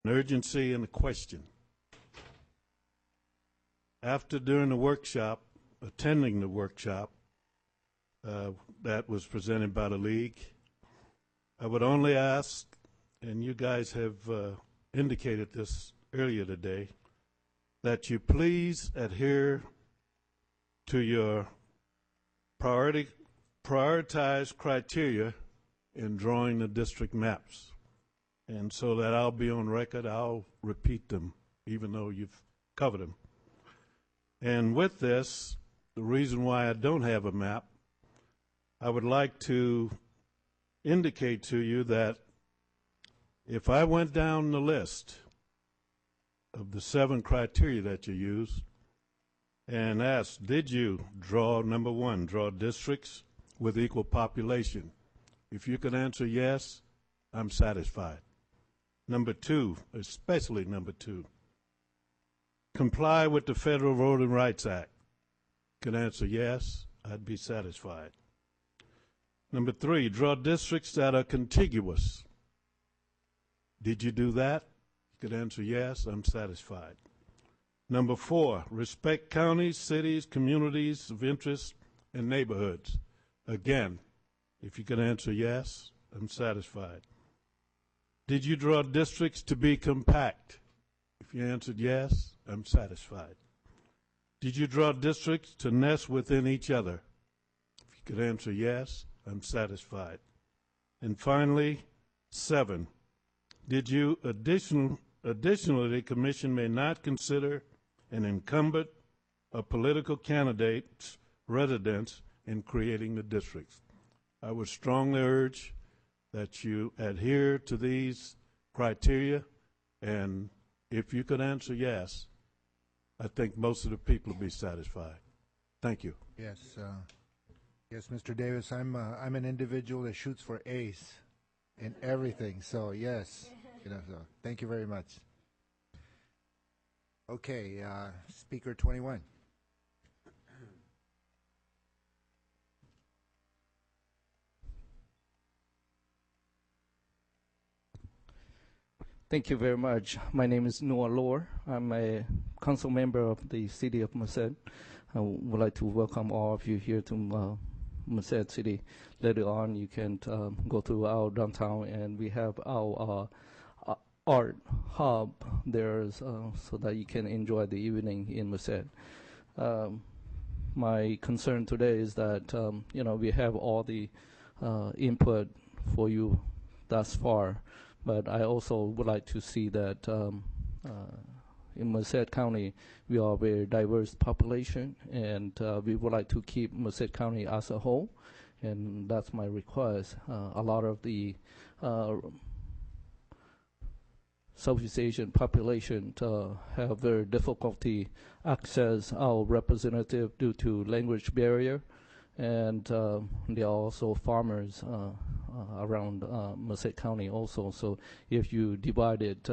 an urgency and a question. After during the workshop, attending the workshop that was presented by the League, I would only ask, and you guys have indicated this earlier today, that you please adhere to your prioritized criteria in drawing the district maps. And so that I'll be on record, I'll repeat them, even though you've covered them. And with this, the reason why I don't have a map, I would like to indicate to you that if I went down the list of the 7 criteria that you used and asked, did you draw, number 1, draw districts with equal population? If you could answer yes, I'm satisfied. Number 2, especially number 2, comply with the Federal Voting Rights Act. Could answer yes, I'd be satisfied. Number 3, draw districts that are contiguous. Did you do that? You could answer yes, I'm satisfied. Number 4, respect counties, cities, communities of interest, and neighborhoods. Again, if you could answer yes, I'm satisfied. Did you draw districts to be compact? If you answered yes, I'm satisfied. Did you draw districts to nest within each other? If you could answer yes, I'm satisfied. And finally, 7, did you additionally, the commission may not consider an incumbent or political candidate's residence in creating the districts? I would strongly urge that you adhere to these criteria, and if you could answer yes, I think most of the people will be satisfied. Thank you. Yes, yes, Mr. Davis, I'm an individual that shoots for ace in everything, so yes, so thank you very much. Okay, speaker 21. Thank you very much. My name is Noah Lohr. I'm a council member of the city of Merced. I would like to welcome all of you here to Merced City. Later on, you can go to our downtown, and we have our art hub there so that you can enjoy the evening in Merced. My concern today is that we have all the input for you thus far. But I also would like to see that in Merced County, we are a very diverse population, and we would like to keep Merced County as a whole, and that's my request. A lot of the Southeast Asian population have very difficulty access our representative due to language barrier, and they are also farmers around Merced County also. So if you divide it,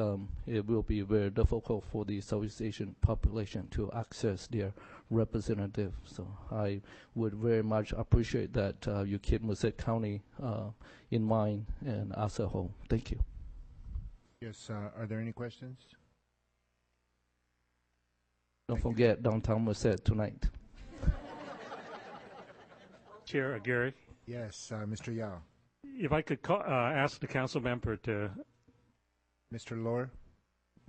it will be very difficult for the Southeast Asian population to access their representative. So I would very much appreciate that you keep Merced County in mind and as a whole. Thank you. Yes, are there any questions? Don't forget downtown Merced tonight. Chair Gary. Yes, Mr. Yao. If I could ask the council member to, Mr. Lohr.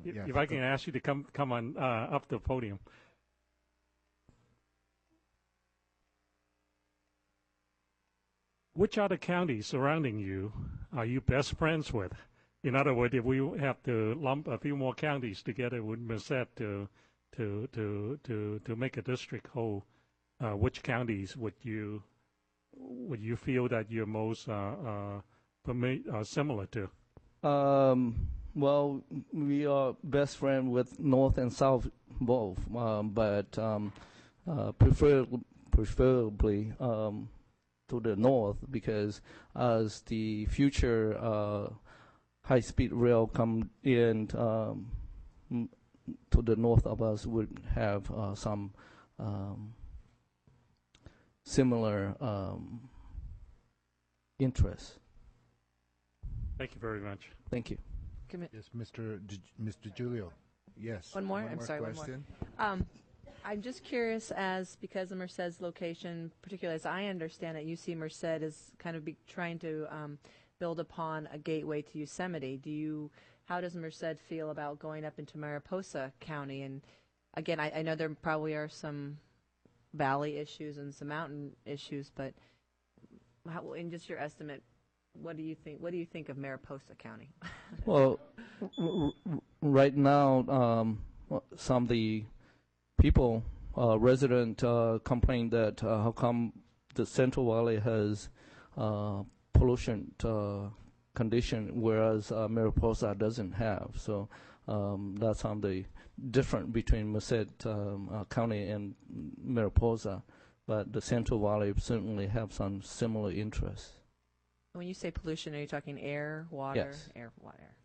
if I can ask you to come on up the podium. Which other counties surrounding you are you best friends with? In other words, if we have to lump a few more counties together with Merced to make a district whole, which counties would you feel that you're most similar to? Well, we are best friend with North and South both, but preferably to the North, because as the future high-speed rail come in to the north of us, would have some similar interests. Thank you very much. Thank you. Yes, Mr. Julio. Yes. One more? I'm sorry, one more. question. I'm just curious, as because of Merced's location, particularly as I understand it, UC Merced is kind of trying to build upon a gateway to Yosemite. How does Merced feel about going up into Mariposa County? And again, I know there probably are some valley issues and some mountain issues, but in just your estimate, what do you think? What do you think of Mariposa County? Well, right now, some of the people, resident, complain that how come the Central Valley has pollution condition, whereas Mariposa doesn't have. So that's some of the difference between Merced County and Mariposa. But the Central Valley certainly have some similar interests. When you say pollution, are you talking air, water? Yes. Air, water.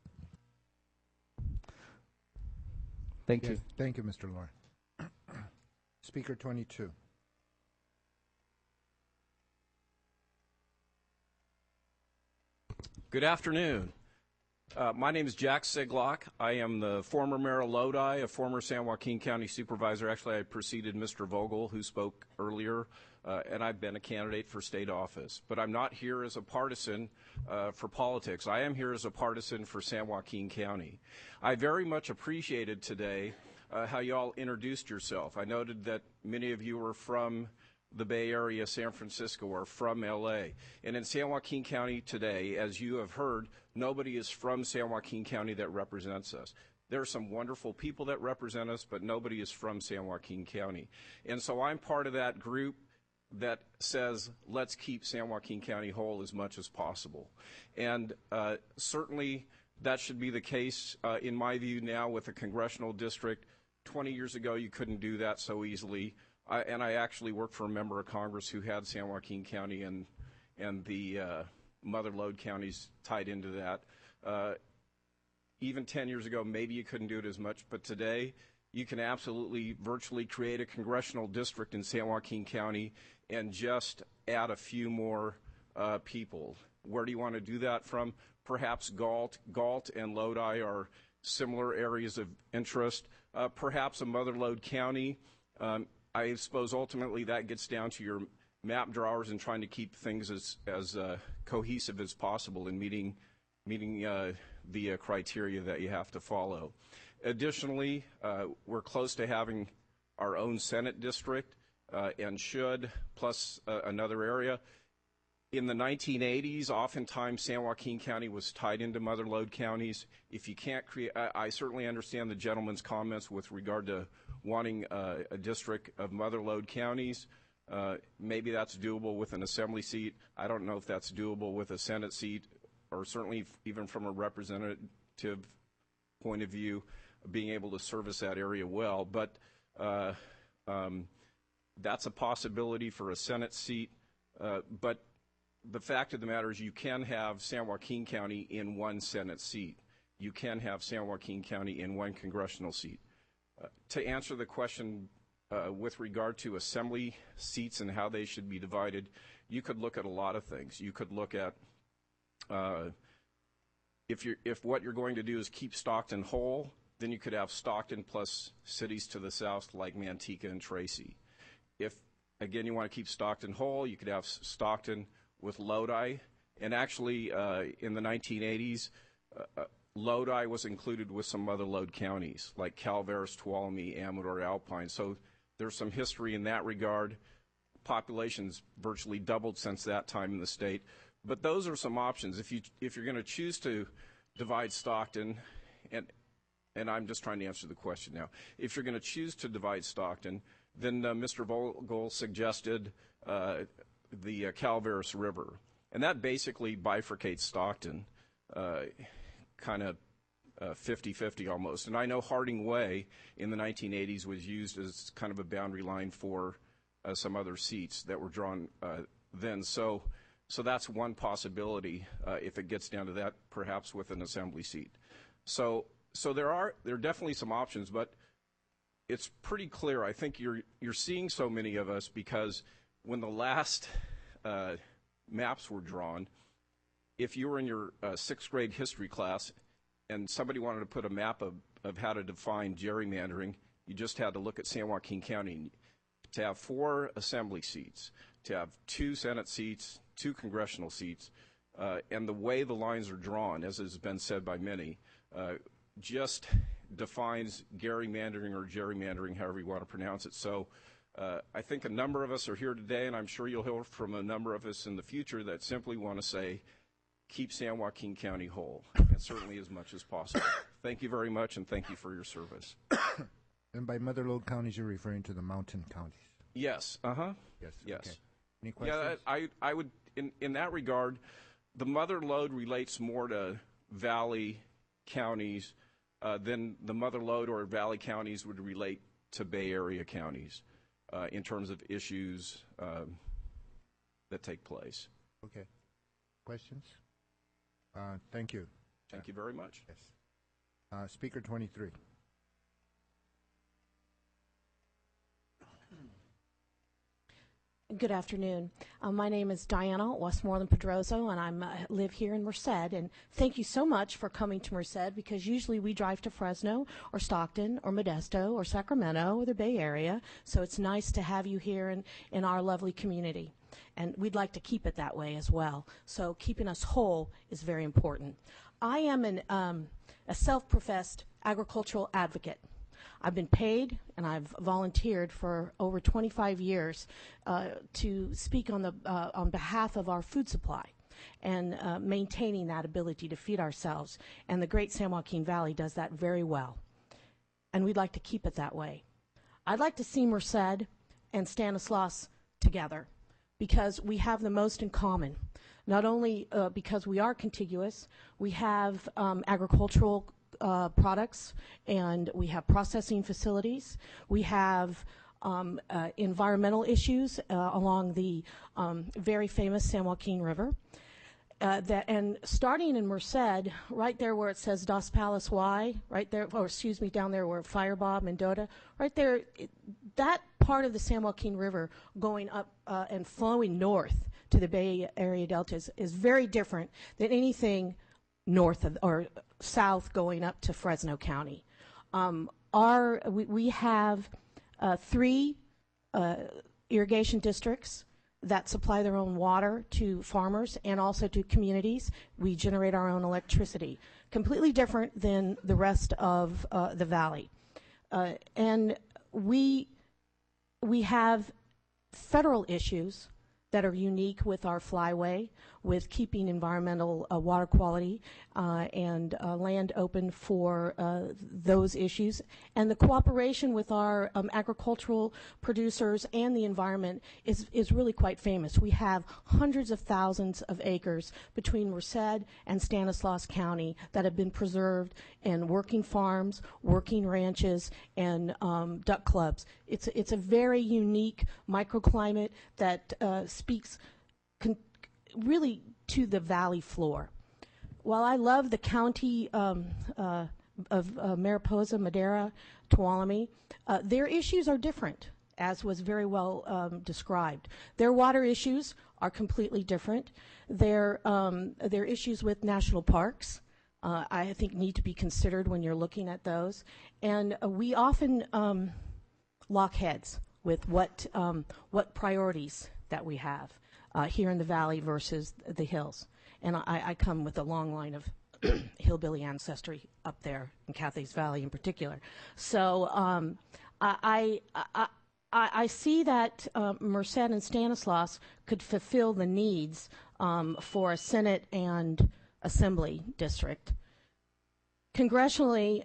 Thank Yes, you. thank you, Mr. Lord. Speaker 22. Good afternoon. My name is Jack Siglock. I am the former mayor of Lodi, a former San Joaquin County supervisor. Actually, I preceded Mr. Vogel, who spoke earlier, and I've been a candidate for state office. But I'm not here as a partisan for politics. I am here as a partisan for San Joaquin County. I very much appreciated today how you all introduced yourself. I noted that many of you were from the Bay Area, San Francisco, or from LA. And in San Joaquin County today, as you have heard, nobody is from San Joaquin County that represents us. There are some wonderful people that represent us, but nobody is from San Joaquin County. And so I'm part of that group that says, let's keep San Joaquin County whole as much as possible. And certainly that should be the case, in my view, now with a congressional district. 20 years ago, you couldn't do that so easily. And I actually worked for a member of Congress who had San Joaquin County and the mother lode counties tied into that. Even 10 years ago, maybe you couldn't do it as much, but today you can absolutely virtually create a congressional district in San Joaquin County and just add a few more people. Where do you want to do that from? Perhaps Galt and Lodi are similar areas of interest. Perhaps a mother lode county. I suppose ultimately that gets down to your map drawers and trying to keep things as cohesive as possible in meeting the criteria that you have to follow. Additionally, we're close to having our own Senate district and should, plus another area. In the 1980s, oftentimes San Joaquin County was tied into mother lode counties. If you can't create, I certainly understand the gentleman's comments with regard to wanting a district of mother lode counties. Maybe that's doable with an assembly seat. I don't know if that's doable with a Senate seat, or certainly even from a representative point of view, being able to service that area well. But that's a possibility for a Senate seat. But the fact of the matter is you can have San Joaquin County in one Senate seat. You can have San Joaquin County in one congressional seat. To answer the question with regard to assembly seats and how they should be divided, you could look at a lot of things. You could look at if what you're going to do is keep Stockton whole, then you could have Stockton plus cities to the south like Manteca and Tracy. If, again, you want to keep Stockton whole, you could have Stockton with Lodi. And actually, in the 1980s, Lodi was included with some other lode counties like Calaveras, Tuolumne, Amador, Alpine. So there's some history in that regard. Population's virtually doubled since that time in the state. But those are some options. If you're going to choose to divide Stockton, and I'm just trying to answer the question now. If you're going to choose to divide Stockton, then Mr. Vogel suggested the Calaveras River. And that basically bifurcates Stockton, kind of 50-50 almost. And I know Harding Way in the 1980s was used as kind of a boundary line for some other seats that were drawn then. So that's one possibility if it gets down to that, perhaps with an assembly seat. So there are definitely some options, but it's pretty clear. I think you're seeing so many of us because when the last maps were drawn, if you were in your sixth grade history class and somebody wanted to put a map of how to define gerrymandering, you just had to look at San Joaquin County. To have 4 assembly seats, to have 2 Senate seats, 2 congressional seats, and the way the lines are drawn, as has been said by many, just defines gerrymandering or gerrymandering, however you want to pronounce it. So I think a number of us are here today, and I'm sure you'll hear from a number of us in the future that simply want to say, keep San Joaquin County whole, and certainly as much as possible. Thank you very much, and thank you for your service. And by mother lode counties, you're referring to the mountain counties? Yes. Yes. Yes. Okay. Any questions? Yeah, I would, in that regard, the mother lode relates more to valley counties than the mother lode or valley counties would relate to Bay Area counties in terms of issues that take place. Okay. Questions? Thank you. Thank you very much. Yes. Speaker 23. Good afternoon. My name is Diana Westmoreland Pedroso, and I live here in Merced. And thank you so much for coming to Merced, because usually we drive to Fresno or Stockton or Modesto or Sacramento or the Bay Area. So it's nice to have you here in our lovely community. And we'd like to keep it that way as well. So keeping us whole is very important. I am a self-professed agricultural advocate. I've been paid and I've volunteered for over 25 years to speak on behalf of our food supply and maintaining that ability to feed ourselves. And the Great San Joaquin Valley does that very well. And we'd like to keep it that way. I'd like to see Merced and Stanislaus together because we have the most in common. Not only because we are contiguous, we have agricultural products, and we have processing facilities. We have environmental issues along the very famous San Joaquin River. And starting in Merced, right there where it says Dos Palos Y, right there, or excuse me, down there where Firebaugh, Mendota, right there, that part of the San Joaquin River going up and flowing north to the Bay Area Delta is very different than anything north of or south going up to Fresno County. We have 3 irrigation districts that supply their own water to farmers and also to communities. We generate our own electricity, completely different than the rest of the valley. And we have federal issues that are unique with our flyway, with keeping environmental water quality and land open for those issues. And the cooperation with our agricultural producers and the environment is really quite famous. We have hundreds of thousands of acres between Merced and Stanislaus County that have been preserved in working farms, working ranches, and duck clubs. It's a very unique microclimate that speaks really to the valley floor. While I love the county of Mariposa, Madera, Tuolumne, their issues are different, as was very well described. Their water issues are completely different. Their issues with national parks, I think, need to be considered when you're looking at those. And we often lock heads with what priorities that we have here in the valley versus the hills. And I come with a long line of hillbilly ancestry up there in Cathays Valley in particular. So I see that Merced and Stanislaus could fulfill the needs for a Senate and Assembly district. Congressionally,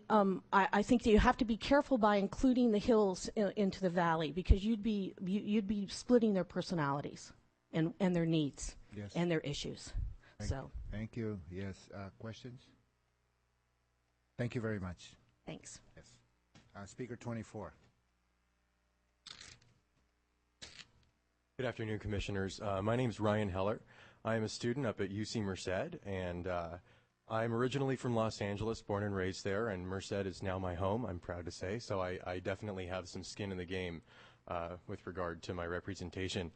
I think that you have to be careful by including the hills into the valley, because you'd be splitting their personalities and their needs. Yes. And their issues. Thank you. Yes. Questions? Thank you very much. Thanks. Yes. Speaker 24. Good afternoon, Commissioners. My name is Ryan Heller. I am a student up at UC Merced, and I'm originally from Los Angeles, born and raised there, and Merced is now my home, I'm proud to say, so I definitely have some skin in the game with regard to my representation.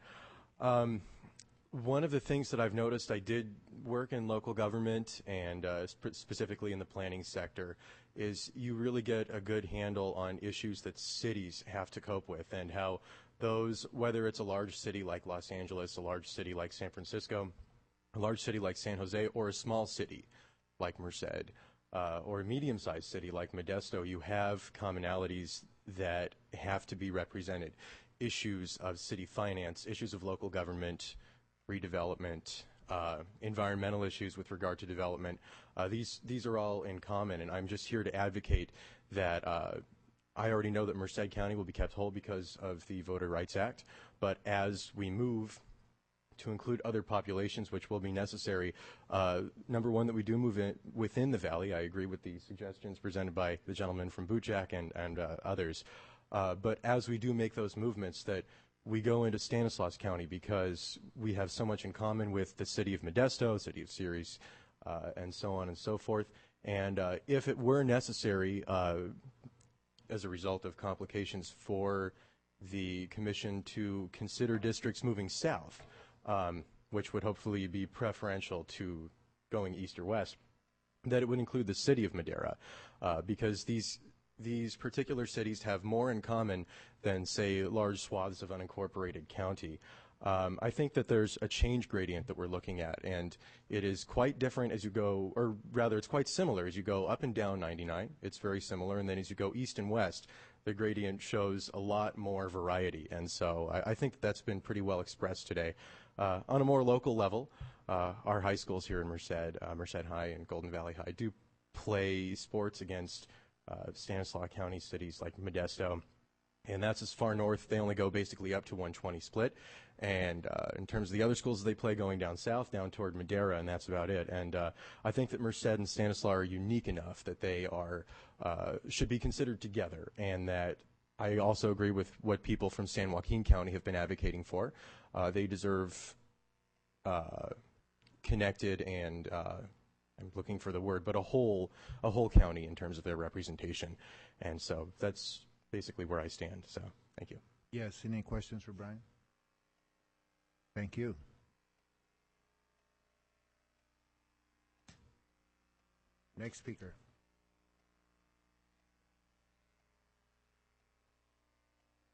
One of the things that I've noticed, I did work in local government and specifically in the planning sector, is you really get a good handle on issues that cities have to cope with and how those, whether it's a large city like Los Angeles, a large city like San Francisco, a large city like San Jose, or a small city like Merced, or a medium-sized city like Modesto, you have commonalities that have to be represented. Issues of city finance, issues of local government, redevelopment, environmental issues with regard to development. These are all in common, and I'm just here to advocate that I already know that Merced County will be kept whole because of the Voter Rights Act, but as we move to include other populations, which will be necessary, number one, that we do move in within the valley. I agree with the suggestions presented by the gentleman from Butchak and others. But as we do make those movements, that we go into Stanislaus County because we have so much in common with the city of Modesto, city of Ceres, and so on and so forth. And if it were necessary, as a result of complications for the commission to consider districts moving south, which would hopefully be preferential to going east or west, that it would include the city of Madera, because these particular cities have more in common than, say, large swaths of unincorporated county. I think that there's a change gradient that we're looking at, and it is quite different as you go, or rather it's quite similar as you go up and down 99. It's very similar, and then as you go east and west, the gradient shows a lot more variety, and so I think that's been pretty well expressed today. On a more local level, our high schools here in Merced, Merced High and Golden Valley High, do play sports against Stanislaus County cities like Modesto, and that's as far north. They only go basically up to 120 split, and in terms of the other schools they play going down south, down toward Madera, and that's about it. And I think that Merced and Stanislaus are unique enough that they are should be considered together, and that I also agree with what people from San Joaquin County have been advocating for. They deserve connected and I'm looking for the word, but a whole county in terms of their representation. And so that's basically where I stand. So thank you. Yes, any questions for Brian? Thank you. Next speaker.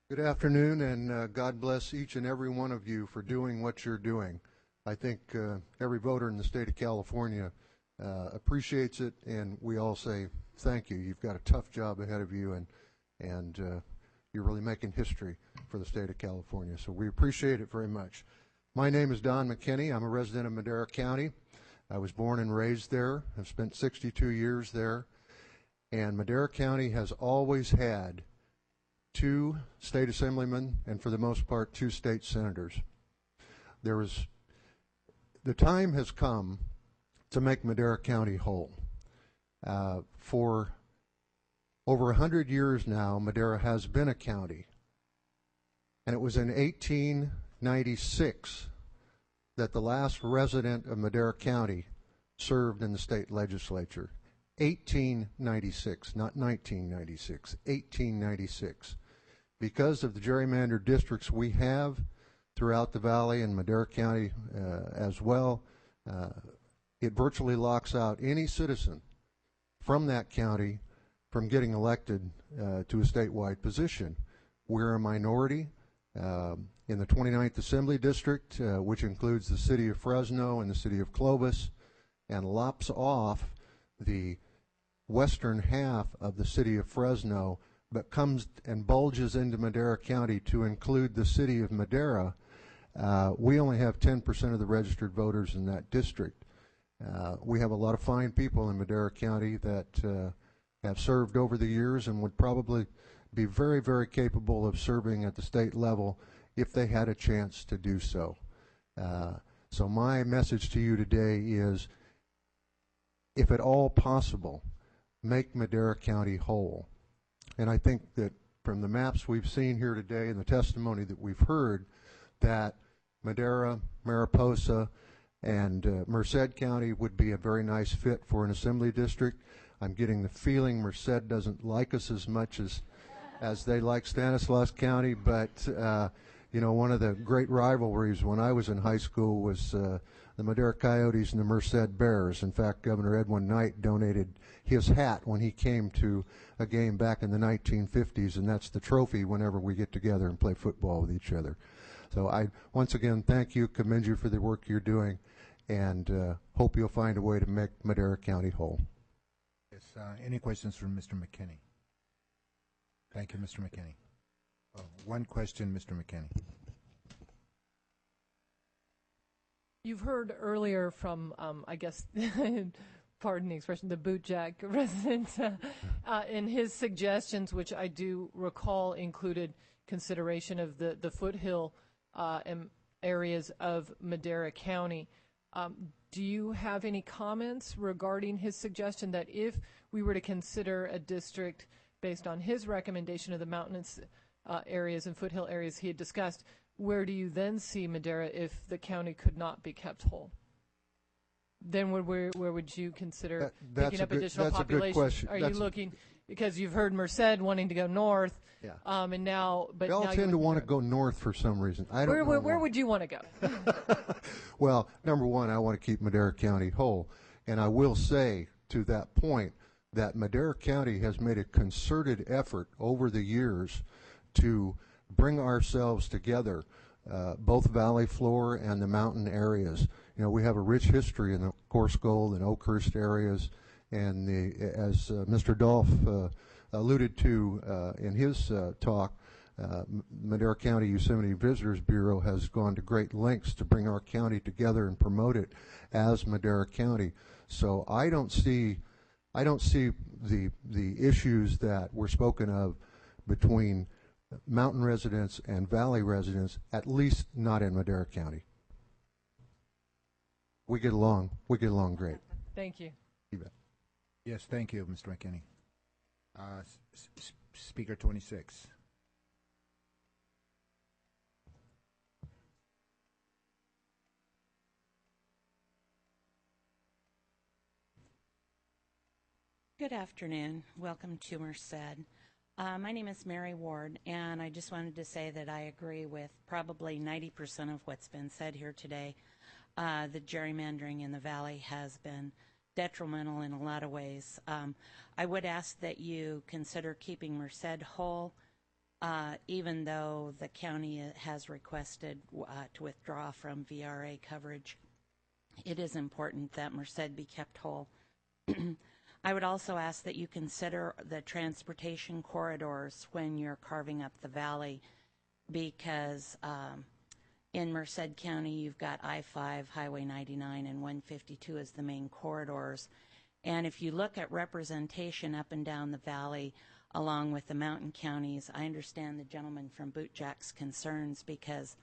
Good afternoon, and God bless each and every one of you for doing what you're doing. I think every voter in the state of California appreciates it, and we all say thank you. You've got a tough job ahead of you, and you're really making history for the state of California, so we appreciate it very much. My name is Don McKinney. I'm a resident of Madera County. I was born and raised there. I've spent 62 years there, and Madera County has always had 2 state assemblymen and, for the most part, 2 state senators. The time has come to make Madera County whole. For over 100 years now, Madera has been a county, and it was in 1896 that the last resident of Madera County served in the state legislature. 1896, not 1996, 1896. Because of the gerrymandered districts we have throughout the valley and Madera County as well, it virtually locks out any citizen from that county from getting elected to a statewide position. We're a minority in the 29th Assembly District, which includes the city of Fresno and the city of Clovis, and lops off the western half of the city of Fresno, but comes and bulges into Madera County to include the city of Madera. We only have 10% of the registered voters in that district. We have a lot of fine people in Madera County that have served over the years and would probably be very, very capable of serving at the state level if they had a chance to do so. So my message to you today is, if at all possible, make Madera County whole. And I think that from the maps we've seen here today and the testimony that we've heard, that Madera, Mariposa, and Merced County would be a very nice fit for an assembly district. I'm getting the feeling Merced doesn't like us as much as they like Stanislaus County, but You know, one of the great rivalries when I was in high school was the Madera Coyotes and the Merced Bears. In fact, Governor Edwin Knight donated his hat when he came to a game back in the 1950s, and that's the trophy whenever we get together and play football with each other. So I, once again, thank you, commend you for the work you're doing, and hope you'll find a way to make Madera County whole. Yes, any questions from Mr. McKinney? Thank you, Mr. McKinney. One question, Mr. McKinney. You've heard earlier from, I guess, pardon the expression, the bootjack resident, in his suggestions, which I do recall included consideration of the foothill areas of Madera County. Do you have any comments regarding his suggestion that if we were to consider a district based on his recommendation of the mountainous areas and foothill areas he had discussed, where do you then see Madera if the county could not be kept whole? Then where would you consider picking up additional population? That's a good question. Are you looking, because you've heard Merced wanting to go north, Yeah. And now, but They all now tend to want to go north for some reason. I don't know where why. would you want to go? Well, number one, I want to keep Madera County whole. And I will say to that point that Madera County has made a concerted effort over the years to bring ourselves together, both valley floor and the mountain areas. You know, we have a rich history in the Coarse Gold and Oakhurst areas, and as Mr. Dolph alluded to in his talk, Madera County Yosemite Visitors Bureau has gone to great lengths to bring our county together and promote it as Madera County. So I don't see the issues that were spoken of between mountain residents and valley residents, at least not in Madera County. We get along great. Thank you. You bet. Yes, thank you, Mr. McKinney. Speaker 26. Good afternoon. Welcome to Merced. My name is Mary Ward, and I just wanted to say that I agree with probably 90% of what's been said here today. The gerrymandering in the valley has been detrimental in a lot of ways. I would ask that you consider keeping Merced whole, even though the county has requested to withdraw from VRA coverage. It is important that Merced be kept whole. I would also ask that you consider the transportation corridors when you're carving up the valley, because in Merced County you've got I-5, Highway 99, and 152 as the main corridors. And if you look at representation up and down the valley along with the mountain counties, I understand the gentleman from Bootjack's concerns, because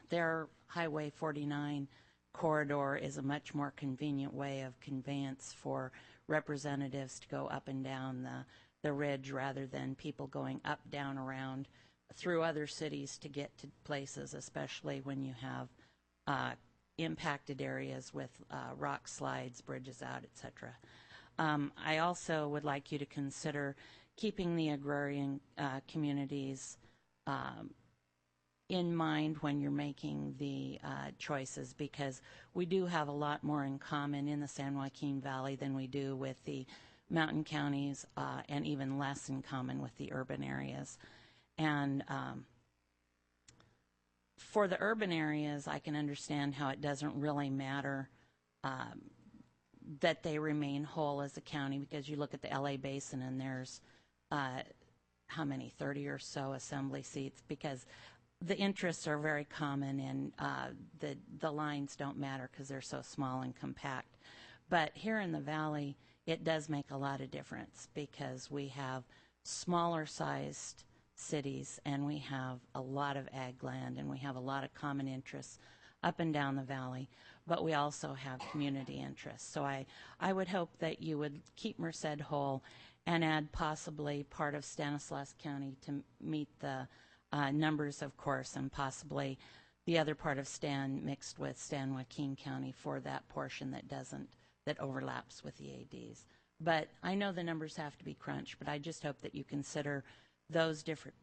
their Highway 49 corridor is a much more convenient way of conveyance for representatives to go up and down the ridge rather than people going up, down, around through other cities to get to places, especially when you have impacted areas with rock slides, bridges out, etc. I also would like you to consider keeping the agrarian communities in mind when you're making the choices, because we do have a lot more in common in the San Joaquin Valley than we do with the mountain counties, and even less in common with the urban areas. And for the urban areas, I can understand how it doesn't really matter that they remain whole as a county, because you look at the LA Basin and there's how many, 30 or so assembly seats, because the interests are very common, and the lines don't matter because they're so small and compact. But here in the valley, it does make a lot of difference, because we have smaller sized cities, and we have a lot of ag land, and we have a lot of common interests up and down the valley, but we also have community interests. So I would hope that you would keep Merced whole and add possibly part of Stanislaus County to meet the numbers, of course, and possibly the other part of Stan mixed with San Joaquin County for that portion that overlaps with the ADs. But I know the numbers have to be crunched, but I just hope that you consider those different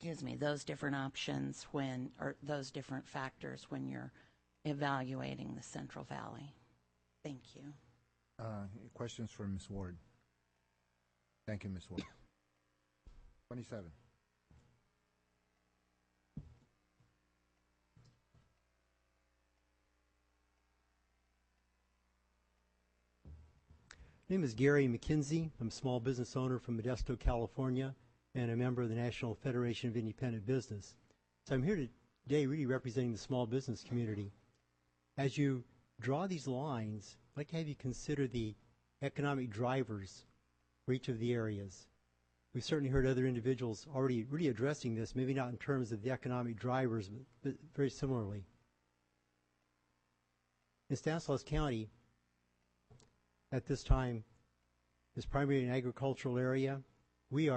excuse me, those different options or those different factors when you're evaluating the Central Valley. Thank you. Questions for Ms. Ward? Thank you, Ms. Ward. 27. My name is Gary McKenzie. I'm a small business owner from Modesto, California, and a member of the National Federation of Independent Business. So I'm here today really representing the small business community. As you draw these lines, I'd like to have you consider the economic drivers for each of the areas. We've certainly heard other individuals already really addressing this, maybe not in terms of the economic drivers, but very similarly. In Stanislaus County, at this time, is primarily an agricultural area. We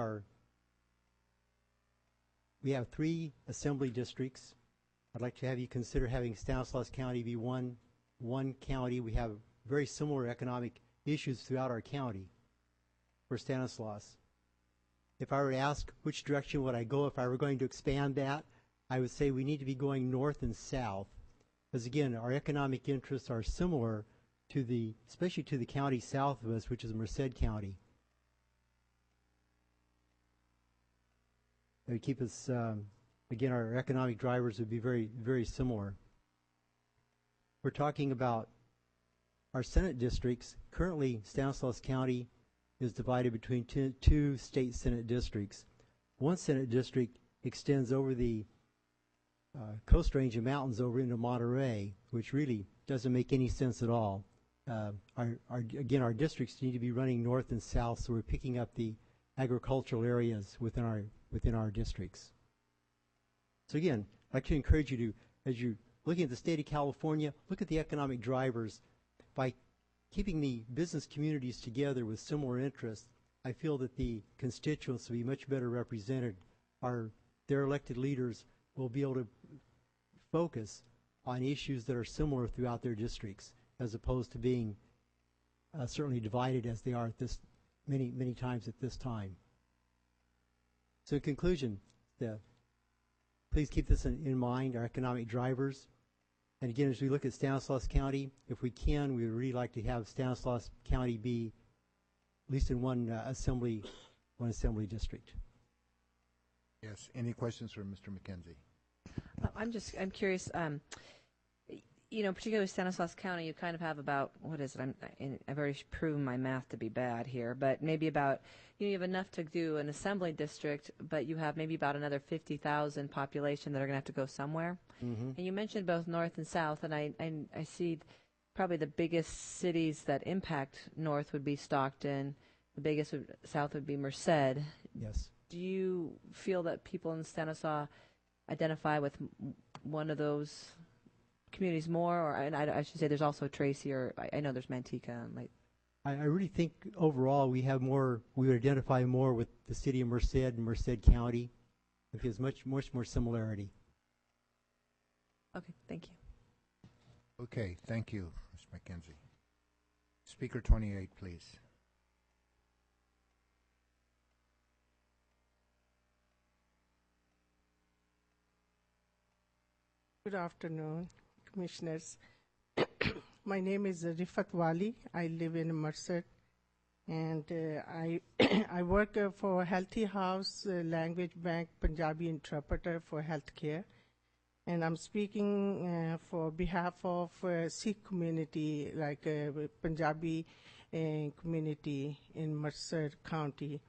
have 3 assembly districts. I'd like to have you consider having Stanislaus County be one county. We have very similar economic issues throughout our county for Stanislaus. If I were to ask which direction would I go if I were going to expand that, I would say we need to be going north and south. Because again, our economic interests are similar to especially to the county south of us, which is Merced County. It would keep us, again, our economic drivers would be very, very similar. We're talking about our Senate districts. Currently, Stanislaus County is divided between two state Senate districts. One Senate district extends over the Coast Range of mountains over into Monterey, which really doesn't make any sense at all. Our districts need to be running north and south, so we're picking up the agricultural areas within our districts. So again, I'd like to encourage you to, as you're looking at the state of California, look at the economic drivers. By keeping the business communities together with similar interests, I feel that the constituents will be much better represented. Their elected leaders will be able to focus on issues that are similar throughout their districts, as opposed to being certainly divided as they are at this many times at this time. So in conclusion, please keep this in mind, our economic drivers. And again, as we look at Stanislaus County, if we can, we would really like to have Stanislaus County be at least in one assembly district. Yes. Any questions for Mr. McKenzie? I'm curious. Particularly Stanislaus County, you kind of have about, what is it? I've already proven my math to be bad here, but maybe about, you have enough to do an assembly district, but you have maybe about another 50,000 population that are going to have to go somewhere. Mm-hmm. And you mentioned both north and south, and I see probably the biggest cities that impact north would be Stockton, the biggest south would be Merced. Yes. Do you feel that people in Stanislaus identify with one of those communities more, or I should say there's also Tracy, or I know there's Manteca. I really think overall we would identify more with the city of Merced and Merced County, because much more similarity. Okay, thank you. Okay, thank you, Mr. McKenzie. Speaker 28, please. Good afternoon, Commissioners. My name is Rifat Wali. I live in Merced, and I work for Healthy House Language Bank Punjabi interpreter for healthcare, and I'm speaking for behalf of Sikh community, like Punjabi community in Merced County,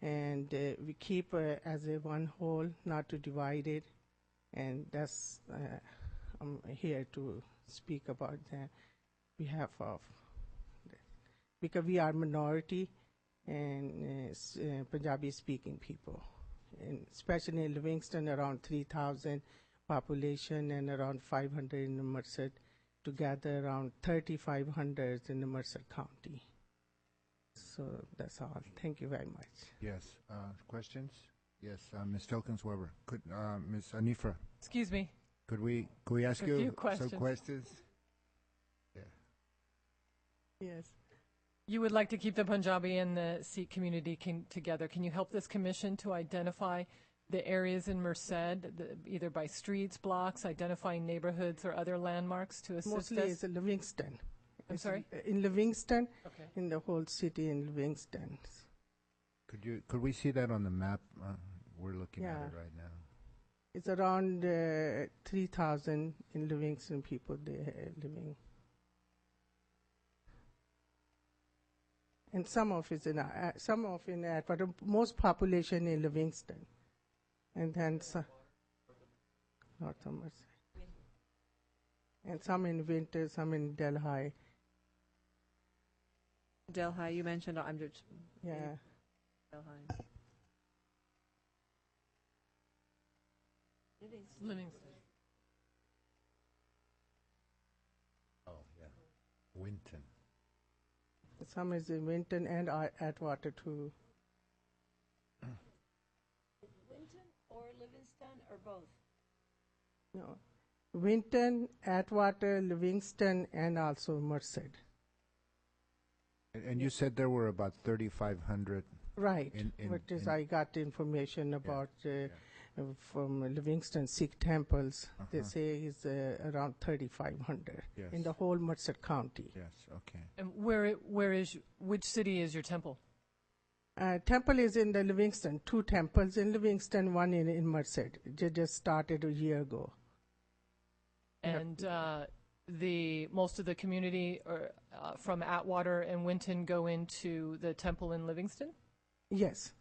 and we keep as a one whole, not to divide it, and that's I'm here to speak about the behalf of, because we are minority and Punjabi speaking people, and especially in Livingston, around 3,000 population and around 500 in Merced, together around 3,500 in Merced County. So that's all. Thank you very much. Yes. Questions? Yes. Ms. Filkins-Weber. Could Ms. Anifra? Excuse me. Could we ask you some questions? Yeah. Yes. You would like to keep the Punjabi and the Sikh community together. Can you help this commission to identify the areas in Merced, either by streets, blocks, identifying neighborhoods, or other landmarks to assist Mostly us? it's Livingston. I'm sorry? In Livingston, Okay. in the whole city in Livingston. Could we see that on the map? We're looking at Yeah. it right now. It's around 3,000 in Livingston people there living. And some of in Atwater, most population in Livingston. And then North Somerset. And some in Winter, some in Delhi. Delhi, you mentioned, I'm just, Yeah. Delhi. Livingston. Oh, yeah. Winton. Some is in Winton and Atwater too. Winton or Livingston or both? No. Winton, Atwater, Livingston, and also Merced. And you said there were about 3,500. Right. I got information about from Livingston Sikh temples. They say it's around 3,500 in the whole Merced County. Yes, okay. And which city is your temple? Temple is in the Livingston. 2 temples in Livingston, one in Merced. They just started a year ago. And most of the community from Atwater and Winton go into the temple in Livingston? Yes.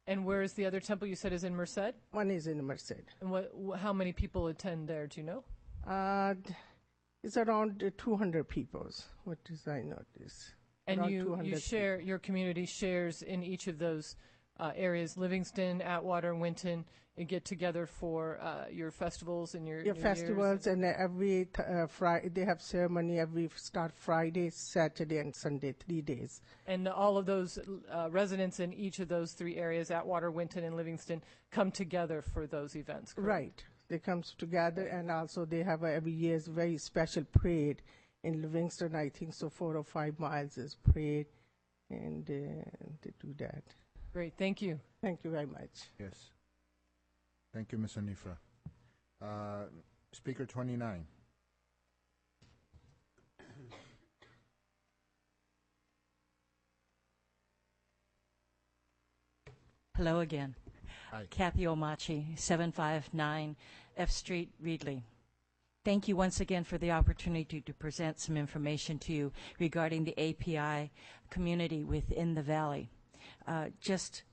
And where is the other temple you said is in Merced? One is in Merced. And how many people attend there, do you know? It's around 200 people. What does I notice? And your community shares in each of those areas, Livingston, Atwater, Winton, and get together for your festivals and your New festivals, Year's. and every Friday they have ceremony every start Friday, Saturday, and Sunday, 3 days. And all of those residents in each of those 3 areas, Atwater, Winton, and Livingston, come together for those events, correct? Right. They come together, and also they have every year's very special parade in Livingston. I think so 4 or 5 miles is parade, and they do that. Great, thank you. Thank you very much. Yes. Thank you, Ms. Anifra. Speaker 29. Hello again. Hi. Kathy Omachi, 759 F Street, Reedley. Thank you once again for the opportunity to present some information to you regarding the API community within the Valley. Just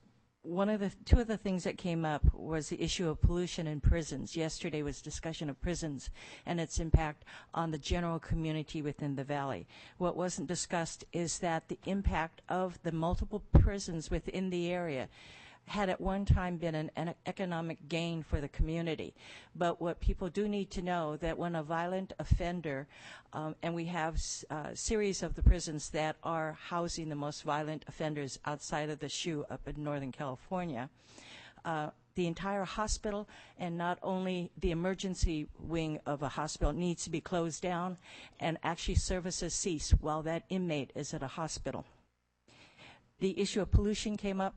two of the things that came up was the issue of pollution in prisons. Yesterday was discussion of prisons and its impact on the general community within the Valley. What wasn't discussed is that the impact of the multiple prisons within the area had at one time been an economic gain for the community. But what people do need to know that when a violent offender, and we have a series of the prisons that are housing the most violent offenders outside of the SHU up in Northern California, the entire hospital and not only the emergency wing of a hospital needs to be closed down, and actually services cease while that inmate is at a hospital. The issue of pollution came up.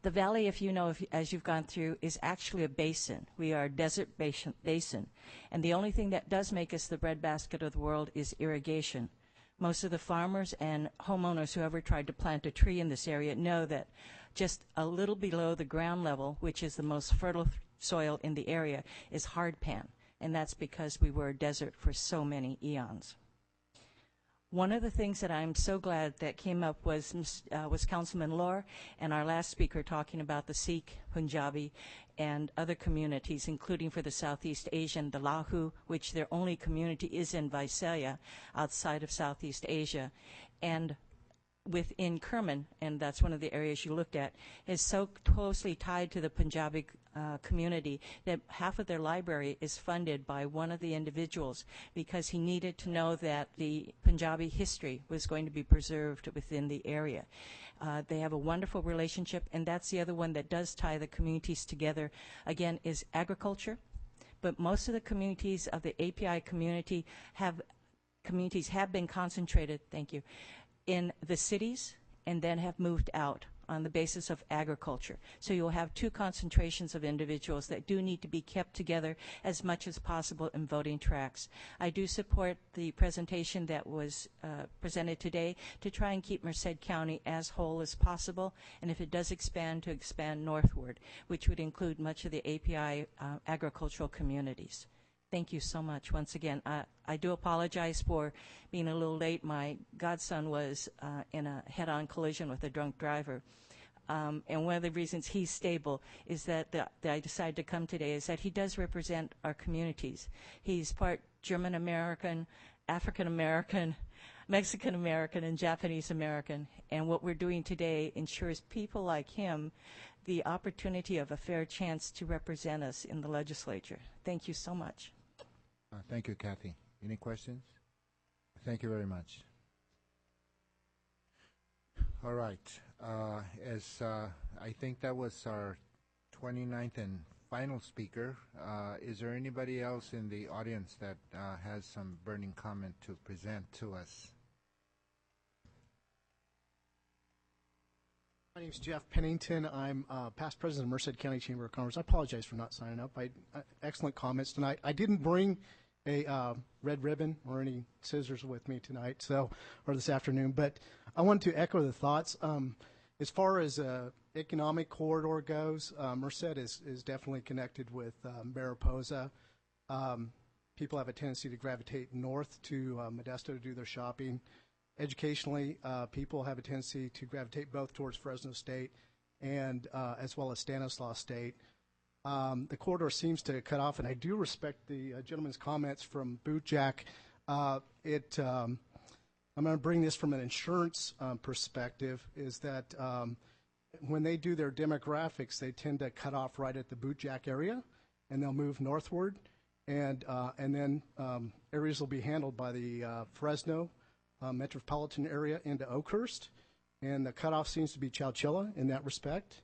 The Valley, if you know, as you've gone through, is actually a basin. We are a desert basin. And the only thing that does make us the breadbasket of the world is irrigation. Most of the farmers and homeowners who ever tried to plant a tree in this area know that just a little below the ground level, which is the most fertile soil in the area, is hardpan. And that's because we were a desert for so many eons. One of the things that I'm so glad that came up was Councilman Laur and our last speaker talking about the Sikh, Punjabi, and other communities, including for the Southeast Asian, the Lahu, which their only community is in Visalia, outside of Southeast Asia, and within Kerman, and that's one of the areas you looked at, is so closely tied to the Punjabi community that half of their library is funded by one of the individuals because he needed to know that the Punjabi history was going to be preserved within the area. They have a wonderful relationship, and that's the other one that does tie the communities together, again, is agriculture. But most of the communities of the API community have been concentrated, thank you, in the cities and then have moved out on the basis of agriculture. So you'll have two concentrations of individuals that do need to be kept together as much as possible in voting tracts. I do support the presentation that was presented today to try and keep Merced County as whole as possible, and if it does expand, to expand northward, which would include much of the API agricultural communities. Thank you so much once again. I do apologize for being a little late. My godson was in a head-on collision with a drunk driver. And one of the reasons he's stable is that I decided to come today is that he does represent our communities. He's part German-American, African-American, Mexican-American, and Japanese-American. And what we're doing today ensures people like him the opportunity of a fair chance to represent us in the legislature. Thank you so much. Thank you, Kathy. Any questions? Thank you very much. All right. I think that was our 29th and final speaker. Is there anybody else in the audience that has some burning comment to present to us? My name is Jeff Pennington. I'm past president of Merced County Chamber of Commerce. I apologize for not signing up. Excellent comments tonight. I didn't bring a red ribbon or any scissors with me tonight, or this afternoon, but I wanted to echo the thoughts. As far as economic corridor goes, Merced is definitely connected with Mariposa. People have a tendency to gravitate north to Modesto to do their shopping. Educationally, people have a tendency to gravitate both towards Fresno State and as well as Stanislaus State. The corridor seems to cut off, and I do respect the gentleman's comments from Boot Jack. I'm going to bring this from an insurance perspective, is that when they do their demographics, they tend to cut off right at the Boot Jack area, and they'll move northward, and then areas will be handled by the Fresno metropolitan area into Oakhurst, and the cutoff seems to be Chowchilla in that respect.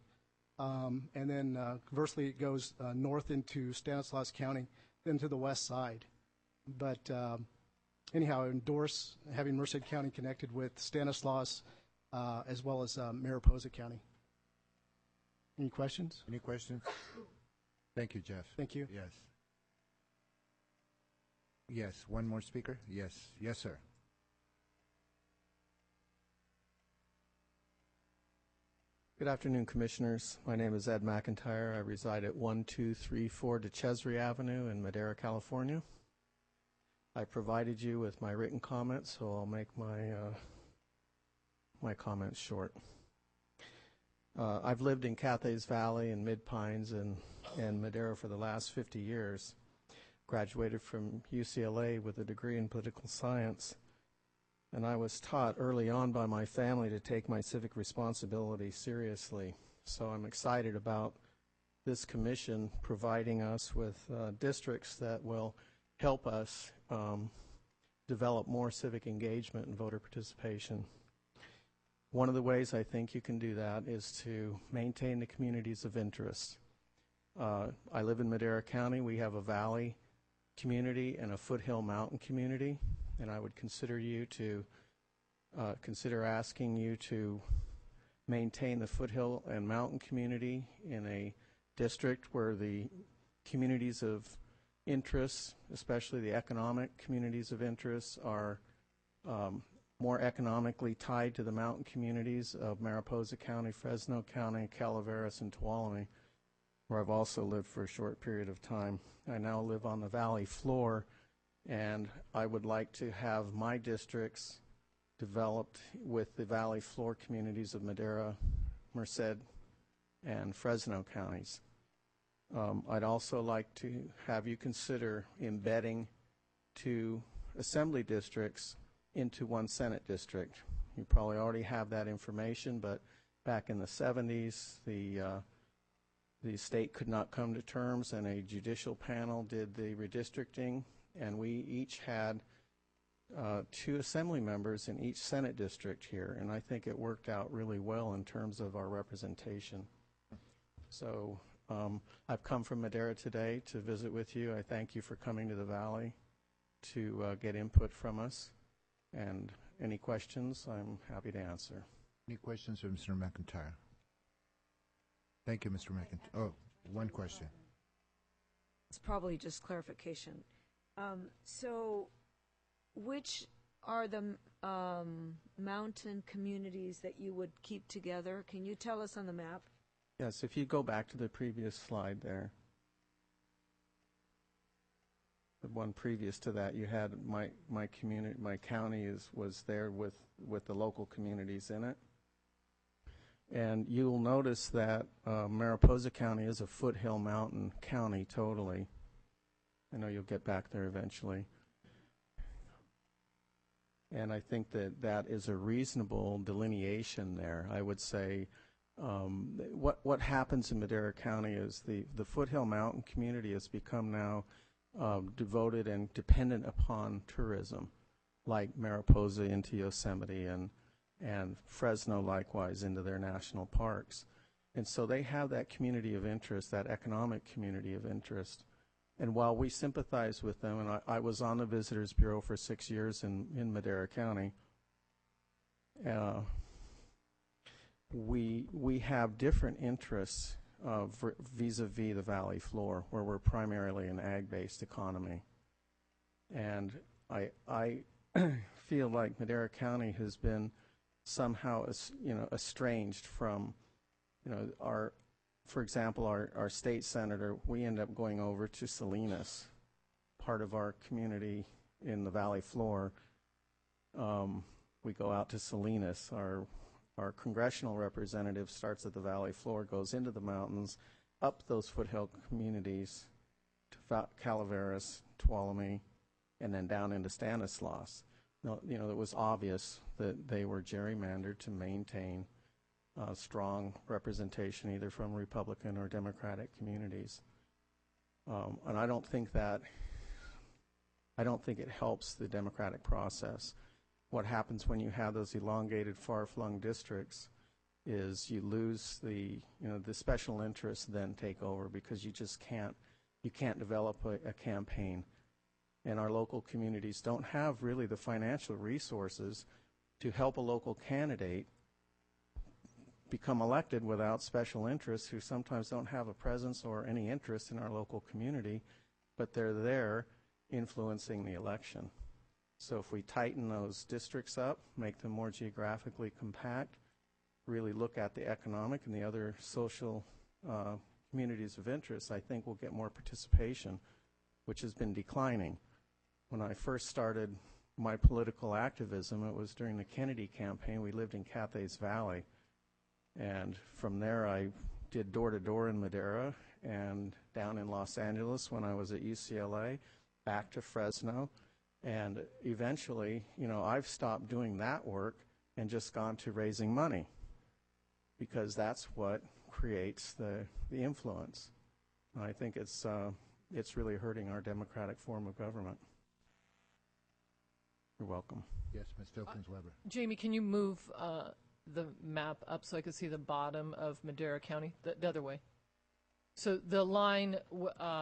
And then conversely, it goes north into Stanislaus County, then to the west side. But anyhow, I endorse having Merced County connected with Stanislaus as well as Mariposa County. Any questions? Any questions? Thank you, Jeff. Thank you. Yes. Yes, one more speaker? Yes. Yes, sir. Good afternoon, Commissioners. My name is Ed McIntyre. I reside at 1234 DeChesry Avenue in Madera, California. I provided you with my written comments, so I'll make my comments short. I've lived in Cathays Valley and Mid-Pines and Madera for the last 50 years. Graduated from UCLA with a degree in political science. And I was taught early on by my family to take my civic responsibility seriously. So I'm excited about this commission providing us with districts that will help us develop more civic engagement and voter participation. One of the ways I think you can do that is to maintain the communities of interest. I live in Madera County. We have a valley community and a foothill mountain community. And I would consider asking you to maintain the foothill and mountain community in a district where the communities of interest, especially the economic communities of interest, are more economically tied to the mountain communities of Mariposa County, Fresno County, Calaveras, and Tuolumne, where I've also lived for a short period of time. I now live on the valley floor, and I would like to have my districts developed with the valley floor communities of Madera, Merced, and Fresno counties. I'd also like to have you consider embedding 2 assembly districts into 1 Senate district. You probably already have that information, but back in the 70s, the state could not come to terms, and a judicial panel did the redistricting, and we each had 2 assembly members in each Senate district here, and I think it worked out really well in terms of our representation. So I've come from Madera today to visit with you. I thank you for coming to the Valley to get input from us, and any questions I'm happy to answer. Any questions for Mr. McIntyre? Thank you, Mr. McIntyre. Oh, one question. It's probably just clarification. So, which are the mountain communities that you would keep together? Can you tell us on the map? Yes, if you go back to the previous slide there, the one previous to that, you had my community, my county was there with the local communities in it. And you'll notice that Mariposa County is a foothill mountain county totally. I know you'll get back there eventually. And I think that that is a reasonable delineation there. I would say what happens in Madera County is the foothill mountain community has become now devoted and dependent upon tourism, like Mariposa into Yosemite and Fresno likewise into their national parks. And so they have that community of interest, that economic community of interest. And while we sympathize with them, and I was on the Visitors Bureau for 6 years in Madera County, we have different interests vis-a-vis the valley floor, where we're primarily an ag-based economy. And I feel like Madera County has been somehow estranged from for example, our state senator, we end up going over to Salinas, part of our community in the valley floor. We go out to Salinas. Our congressional representative starts at the valley floor, goes into the mountains, up those foothill communities to Calaveras, Tuolumne, and then down into Stanislaus. Now, it was obvious that they were gerrymandered to maintain strong representation either from Republican or Democratic communities. And I don't think it helps the democratic process. What happens when you have those elongated, far-flung districts is you lose the special interests then take over because you can't develop a campaign. And our local communities don't have really the financial resources to help a local candidate become elected without special interests who sometimes don't have a presence or any interest in our local community, but they're there influencing the election. So if we tighten those districts up, make them more geographically compact, really look at the economic and the other social communities of interest, I think we'll get more participation, which has been declining. When I first started my political activism, it was during the Kennedy campaign. We lived in Cathays Valley. And from there, I did door-to-door in Madera and down in Los Angeles when I was at UCLA, back to Fresno. And eventually, I've stopped doing that work and just gone to raising money because that's what creates the influence. And I think it's really hurting our democratic form of government. You're welcome. Yes, Ms. Filkins-Weber. Jamie, can you move the map up so I can see the bottom of Madera County, the other way? So the line,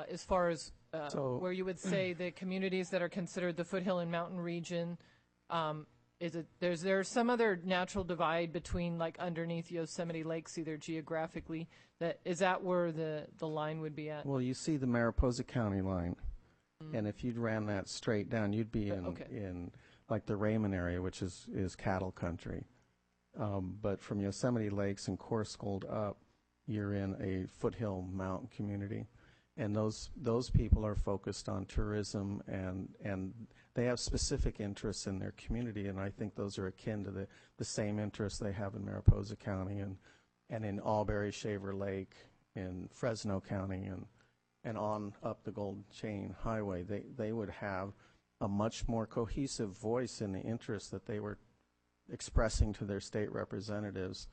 as far as where you would say the communities that are considered the foothill and mountain region, there's some other natural divide between like underneath Yosemite Lakes, either geographically, is that where the line would be at? Well, you see the Mariposa County line, and if you'd ran that straight down, you'd be in like the Raymond area, which is cattle country. But from Yosemite Lakes and Coarsegold up, you're in a foothill mountain community. And those people are focused on tourism and they have specific interests in their community, and I think those are akin to the same interests they have in Mariposa County and in Albury, Shaver Lake, in Fresno County, and on up the Gold Chain Highway. They would have a much more cohesive voice in the interests that they were expressing to their state representatives,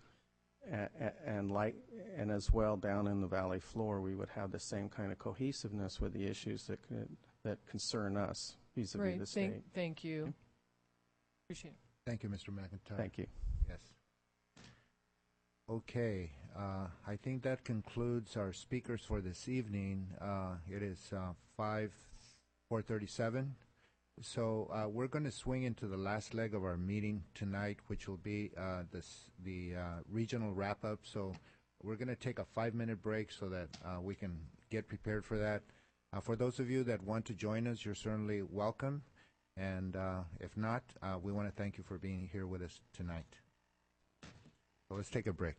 and as well down in the valley floor, we would have the same kind of cohesiveness with the issues that concern us vis-a-vis the state. Thank you. Appreciate it. Thank you, Mr. McIntyre. Thank you. Yes. Okay, I think that concludes our speakers for this evening. It is 4:37. So we're going to swing into the last leg of our meeting tonight, which will be the regional wrap-up. So we're going to take a 5-minute break so that we can get prepared for that. For those of you that want to join us, you're certainly welcome. And if not, we want to thank you for being here with us tonight. So let's take a break.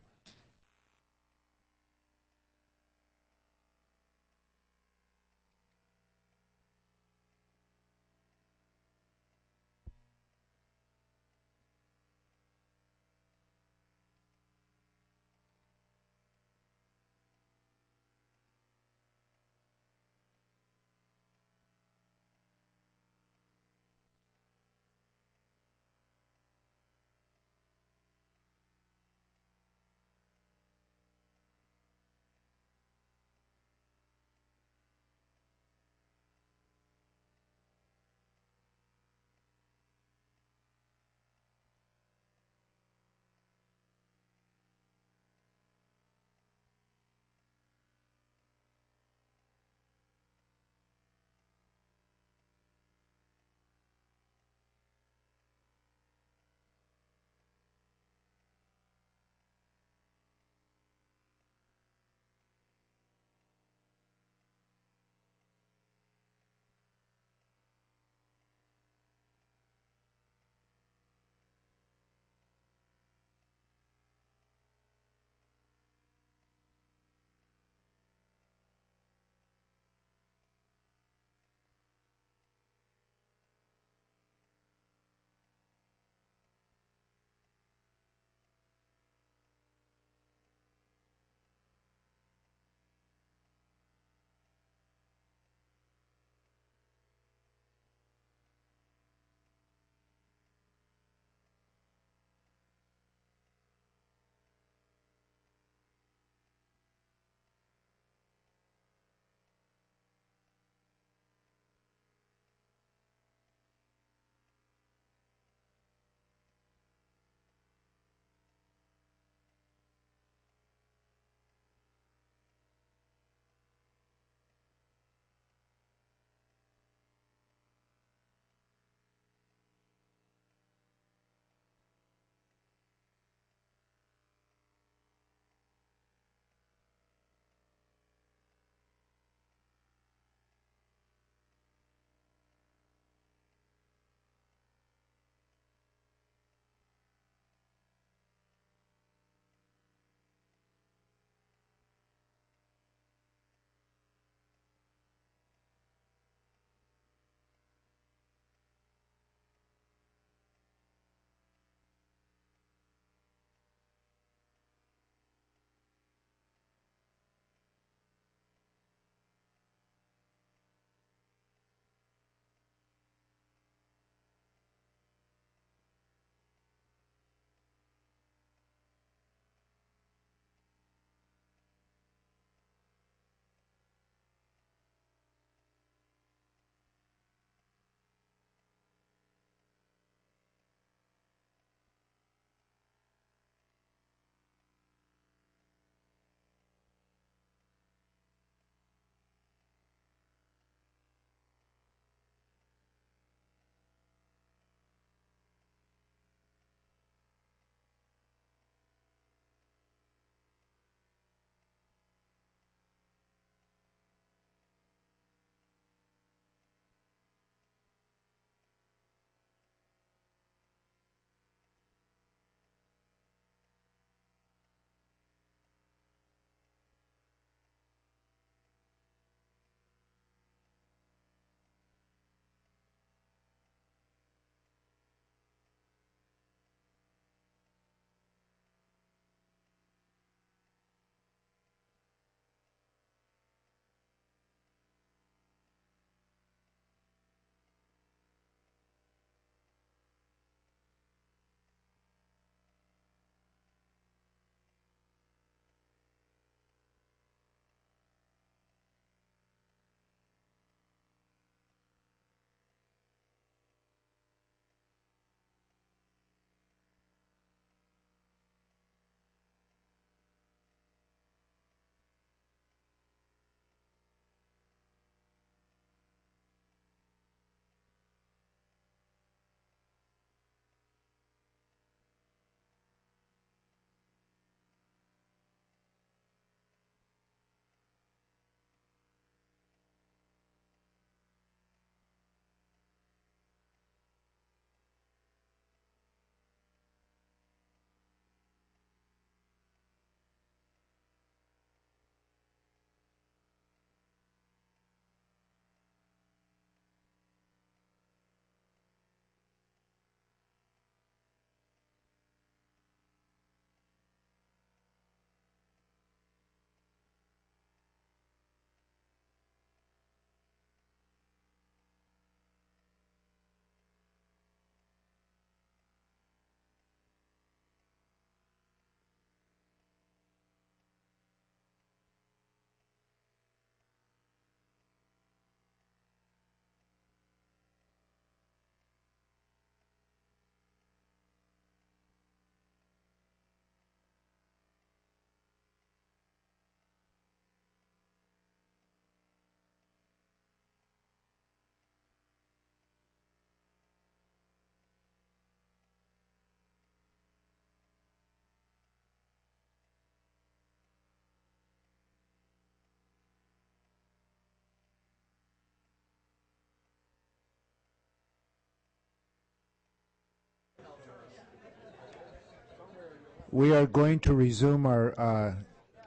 We are going to resume our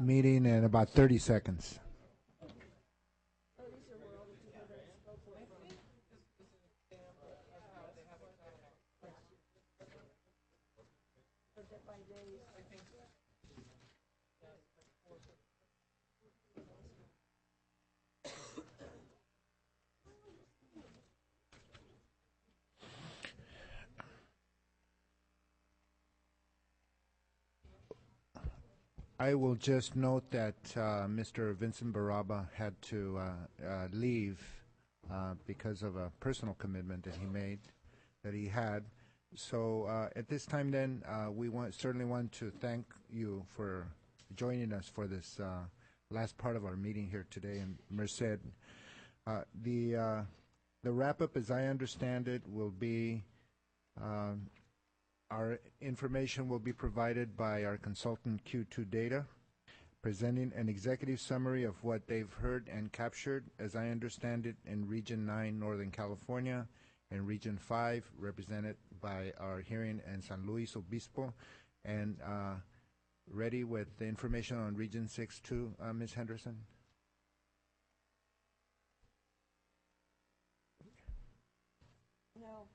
meeting in about 30 seconds. I will just note that Mr. Vincent Baraba had to leave because of a personal commitment that he had. So at this time, then, we certainly want to thank you for joining us for this last part of our meeting here today in Merced. The wrap-up, as I understand it, will be our information will be provided by our consultant Q2 Data, presenting an executive summary of what they've heard and captured, as I understand it, in Region 9, Northern California, and Region 5, represented by our hearing in San Luis Obispo, and ready with the information on Region 6 too, Ms. Henderson? No.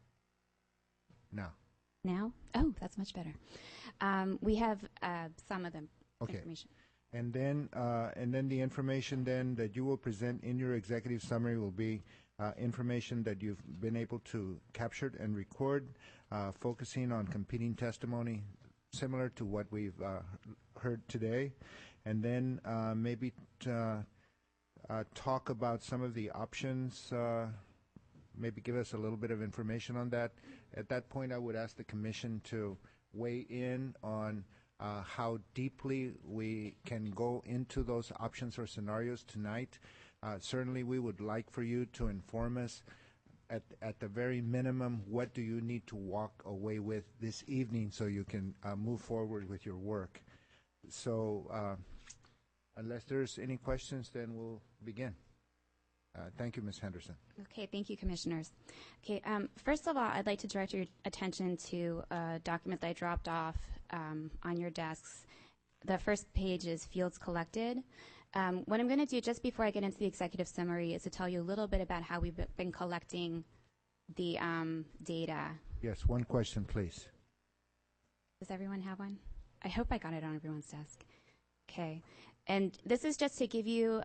No. Now? Oh, that's much better. We have some of the information. And then the information then that you will present in your executive summary will be information that you've been able to capture and record, focusing on competing testimony similar to what we've heard today, and then maybe talk about some of the options, maybe give us a little bit of information on that. At that point, I would ask the Commission to weigh in on how deeply we can go into those options or scenarios tonight. Certainly, we would like for you to inform us at the very minimum, what do you need to walk away with this evening so you can move forward with your work. So unless there's any questions, then we'll begin. Thank you, Ms. Henderson. Okay, thank you, Commissioners. Okay, first of all, I'd like to direct your attention to a document that I dropped off on your desks. The first page is fields collected. What I'm going to do just before I get into the executive summary is to tell you a little bit about how we've been collecting the data. Yes, one question, please. Does everyone have one? I hope I got it on everyone's desk. Okay, and this is just to give you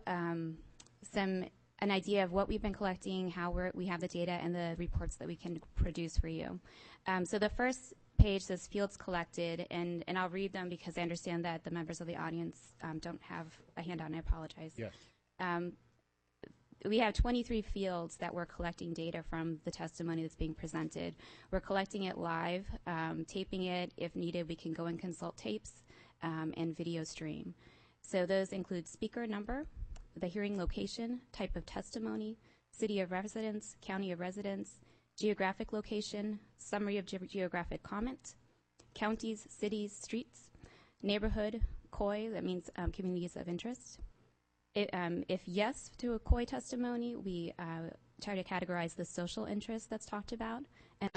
an idea of what we've been collecting, how we have the data, and the reports that we can produce for you. So the first page says fields collected, and I'll read them because I understand that the members of the audience don't have a handout, and I apologize. Yes. We have 23 fields that we're collecting data from the testimony that's being presented. We're collecting it live, taping it. If needed, we can go and consult tapes and video stream. So those include speaker number, the hearing location, type of testimony, city of residence, county of residence, geographic location, summary of geographic comment, counties, cities, streets, neighborhood, COI, that means communities of interest. If yes to a COI testimony, we try to categorize the social interest that's talked about, and